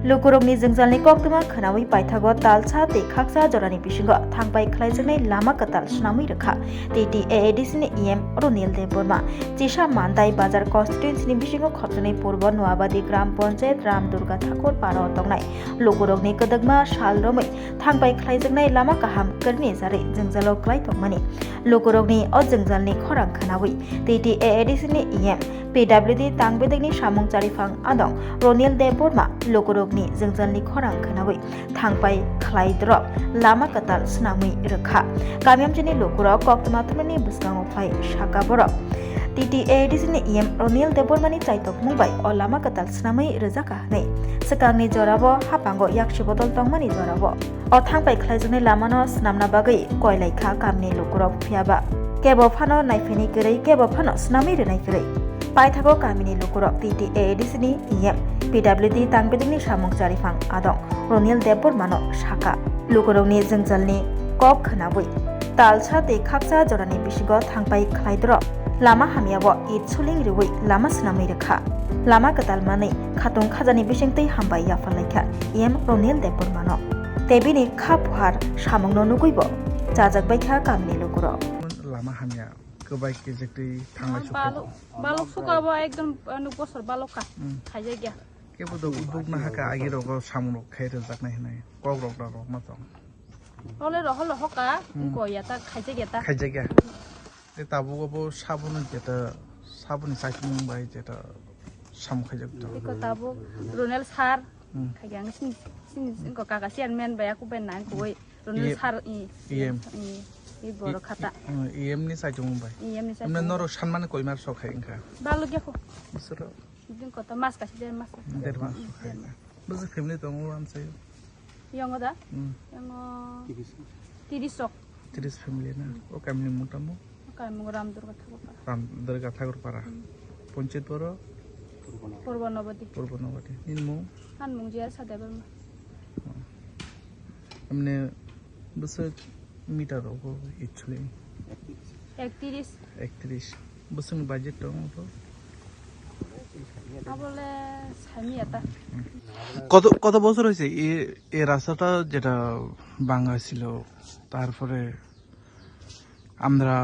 Lukurokni jengjalni koktuma khanawi paithago talcha te khaksa jorani bisingo thangpai khlaijaknai lama katal Swnamwikha TTAADC ni Runiel de Burma Chisha Mandai Bazar constituency ni bisingo khotnai purbo Nuabadi Gram Panchayat Ram Durgathakur paro tongnai Lukurokni kadagma salromai thangpai khlaijaknai lama kaham karni jare jengjalo klai tongmani Lukurokni o jengjalni khorang khanawi TTAADC ni PWD tangbedegni Sanmungno phang adong Runiel de Burma Lukurokni jengjalni khorang khanawi thangpai khlaidrok lama katal Swnamwikha kamyamjini Lukurok koktuma thumani buskango phai shaka borok TTAADC ni Runiel de Burma ni chaitok mumbai o lama katal Swnamwikha nei sakangni jorabo hapango yakshi botol tongmani jorabo o thangpai khlaijaknai lamano snamna bagai koilaikha kamni Lukurok phiaba kebo phano naifeni gurei kebo phano Swnamwikha nai gurei paithago kamini Lukurok TTAADC ni PWD tangbedegni Sanmungno phang adong Runiel de Burma no shaka Lukurokni jengjalni kok khanawi talcha te khaksa jorani bisingo thangpai khlaidro lama hamiabo itsuling riwi lama Swnamwikha lama katal manai khatung khajani bisingtei Hambai yafalaikha Runiel de Burma no tebini khaphuar Sanmungno nuguibo jajakbaikha kamini Lukurok lama hamia gobai kejektei thangbai balok sukabo ekdom bosor baloka khaije gya kebo do ubuk na haka agi rogo Sanmungno khaire jaknai hinai kogrok rok ma tong ole rohol hoka goyata khaije gya te tabu go sabun jeta sabun saikung bai jeta sam khaijak to ko tabu Runiel sar khagang sin ko kaka sian men ba aku ben nan koi Runiel sar i boro khata EMni saikung bai EMni sa amna noro sanman koimar so khai inka balok gya ko bisoro din ko ta mas kasi den mas derma so khai buzu family to ngam sai yango da yango 30 family na o kamni mutamu Ram Durgathakur para Panchayat poro Purbo Nobati Inmo Sanmungno sadebal amne busu meter rogo actually 31 busu budget to abole সামিয়াতা কত বছর হইছে এই রাস্তাটা যেটা ভাঙা ছিল তারপরে আমরা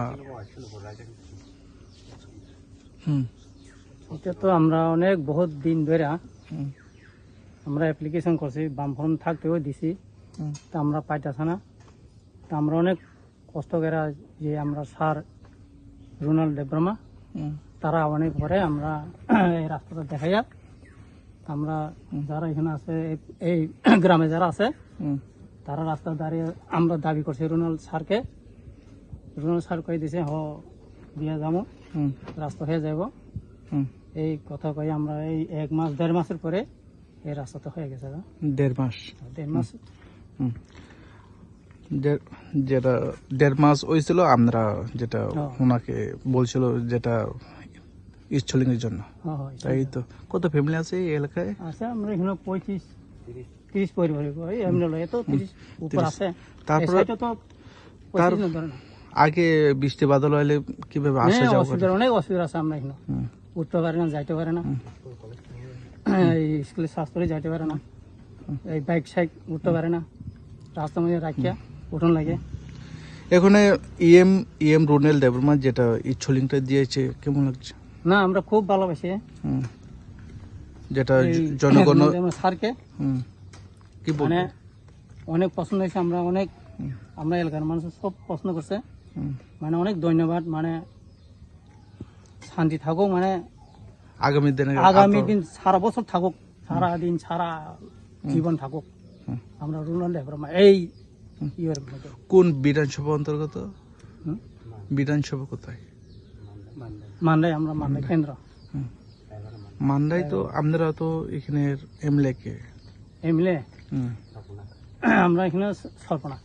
এটা তো আমরা অনেক বহুত দিন ধরে আমরা অ্যাপ্লিকেশন করছি বামফ্রন্ট থাকতেও দিছি তা আমরা পাইতাছি না তা আমরা অনেক কষ্ট করে যে আমরা স্যার রুনিয়েল de Burma তারা অনেক পরে আমরা এই রাস্তাটা দেখাইয়া আমরা যারা এখানে আছে এই গ্রামে যারা আছে তারা রাস্তা দাঁড়িয়ে আমরা দাবি করছি রুনিয়েল স্যার কই দিছে হ দিয়া যাবো রাস্তা হয়ে যাব এই কথা কই আমরা এই 1 মাস 1.5 মাসের পরে এই রাস্তাটা হয়ে গেছে 1.5 মাস যেটা 1.5 মাস হয়েছিল আমরা যেটা ওনাকে বলছিল যেটা ইচ্ছলিং এর জন্য তাই তো কত ফ্যামিলি আছে এই এলাকায় আছে আমরা এখানে 30 পরিবার এমনি লয় তো 30 উপর আছে তারপর তো 25 ধরেন আগে বৃষ্টি বাদল হলে কিভাবে আসা যাওয়া অনেক অসুবিধা আছে আমরা এখানে উঠতে পারি না যাইতে পারে না এই স্কুলে শাস্ত্রে যাইতে পারে না এই বাইক সাইক উঠতে পারে না রাস্তার মধ্যে রাখিয়া উঠন লাগে এখানে EM Runiel de Burma যেটা ইচ্ছলিংটা দিয়েছে কেমন লাগছে না আমরা খুব ভালোবাসি যেটা জনগণ স্যারকে কি মানে অনেক পছন্দ হয়েছে আমরা এলাকার মানুষ সব পছন্দ করছে মানে অনেক ধন্যবাদ মানে শান্তি থাকুক মানে আগামী দিন সারা বছর থাকুক সারা দিন সারা জীবন থাকুক আমরা Runiel de Burma এই কোন বিধানসভা অন্তর্গত বিধানসভা কোথায় মান্দাই আমরা মান্দাই কেন্দ্র মান্দাই তো আমরা তো এখানে এমএলএ আমরা এখানে সরপনা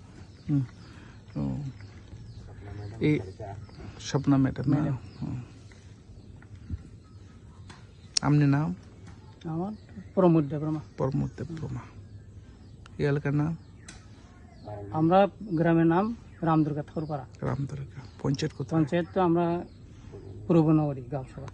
এই স্বপ্না ম্যাডাম আপনার নাম আমার প্রমোদ de Burma এই এলাকার নাম আমরা গ্রামের নাম রাম দুর্গাথাকুর পাড়া পঞ্চায়েত কোথায় পঞ্চায়েত তো আমরা পূর্ব নগরী গাঁও সভা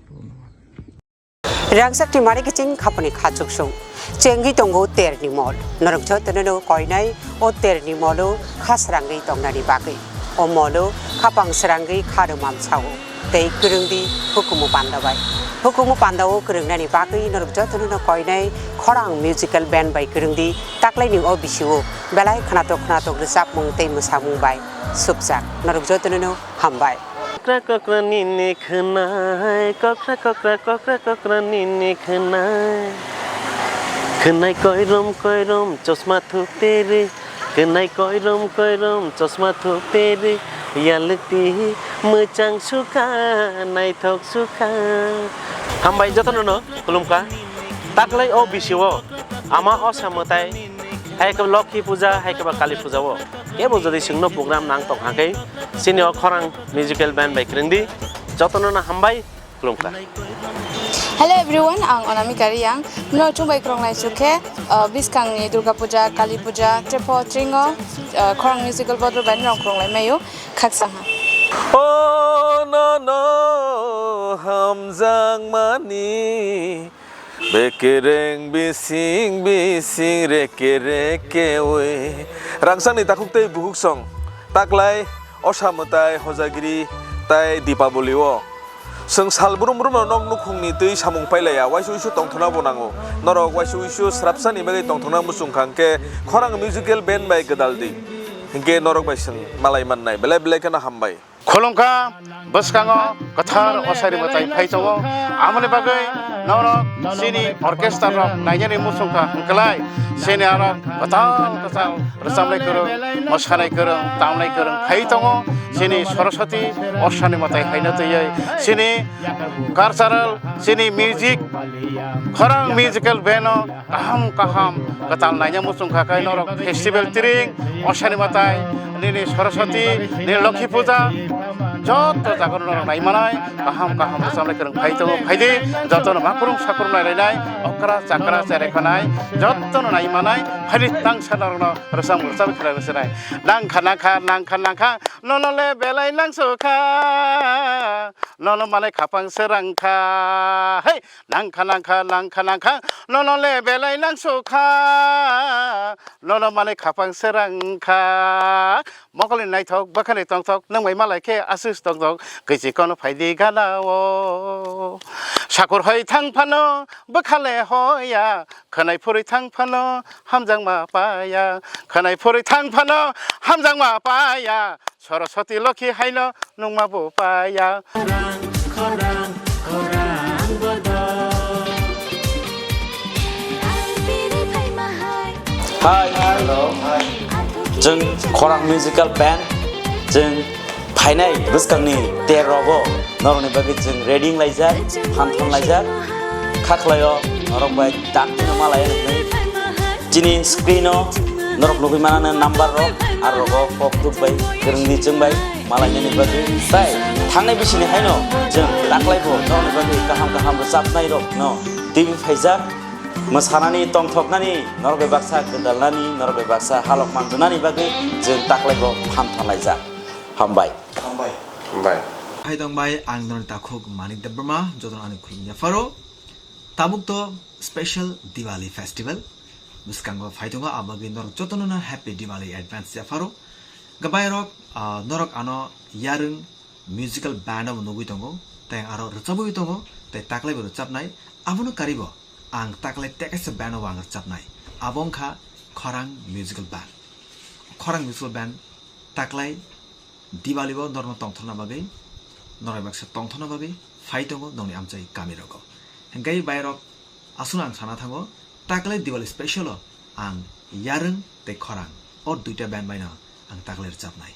Swrangchati mari kicing kapani khachuk sung cengi tongo ter ni mol norok jo tenu koinai o ter ni molo khasrangi tongnani bagi o molo khapang srangi kharumam chau tei kurungdi hukumu pandawo kurungnani bagi norok jo tenu koinai khorang musical band bai kurungdi taklai ni o bisiwo belai khnatok resap mung tei musamung bai subjak norok jo tenu Hambai Kokra nini khnai kokra nini khnai koirom chosma thuk tere khnai koirom chosma thuk tere yalti muchang sukha nai thok sukha Hambai jotono no Phunukkha taklai o bisiwo ama o samutai hai ka lokhi puja hai ka kali puja wo ebo jodi singno program nang tok hakai sini o khorang musical band by krindi jotono na Hambai Phunukkha Hello everyone, ang Onami Kariyang. No chumbai krong lai sukhe biskang ni Durga Puja, Kali Puja, Trepo Tringo, khorang musical bodro band rong krong lai mayo khaksang ha. Oh no hamjang mani bekereng bising reke we rangsang ni takuk tei buhuk song taklai osamutai hojagiri tai Dipaboli wo Seng sal burum nong nukhung ni tei samung pailaya waisu tongthona bonango norok waisu srapsani bagai tongthona musung khangke khorang musical band bai gadaldi hingke norok bai seng malai mannai belai kana Hambai Phunukkha baskango kathar osari matai phaitawo amane bagai norok sini orchestra rok naijani musungkha hingklai sini arok kathal rosamlai korong mosanai korong tamlai korong phaitawo sini Swrangchati osani matai haina tei sini cultural sini music khorang musical band kaham katal naija musungkha kai norok festival tring osani matai nini Swrangchati nini Lokhi Puja joto jagon norok naimanai kaham rosamlai korong phaide joto makurung sakurung nainai okra chakra cherekhanai joto naimanai phaide tang sanarno rosam khelai nangkha nonole belai nangsukha nono malai khapang serangkha hey nangkha nonole belai nangsukha nono malai khapang serangkha mokoli naithok bakhani tongthok nangbai malai khe asus tongthok kisi kono phaidi galawo sakur hoi thangphano bakhale hoya khanai phuri thangphano hamjang ma paya khanai phuri thangphano hamjang ma paya Swrangchati Lokhi haino nungma bo paya khorang Hi, hello. Jeng khorang musical band jeng phainai buskangni terobo noroni bagi jeng reading laijak hanthon laijak khaklayo norok bai dakno malai jini screeno norok nubi manana number rok arrogo poktuk bai kerengdi jeng bai malai ni bagi sai thangnai bisini haino jeng daklaibo noroni bagi kaham resapnai rok no TV phaijak Masanani tongthoknani norbe baksa gedalnani norbe baksa halok manjunani bagi jeng taklaibo hamthanlaijak Hambai Haidongbai ang non takhok manik debrma jodon ani khulnya faro tabuk to special Diwali festival muskango phaitonga abagi norok jotonona happy Diwali advance ya faro gabai rok norok ano yarung musical band of nugui tongo teng aro rechabui tongo te taklaibo rechabnai abono karibo ang taklai tekese band of ang rechabnai abongkha khorang musical band taklai Diwali bo norno tongthona bagai norai baksa tongthona bagai phaitongo nongni amchai kamirogo hengkai bairok asuna ang sana thango taklai Diwali special ang yarung te khorang or duita band baina ang taklai rechabnai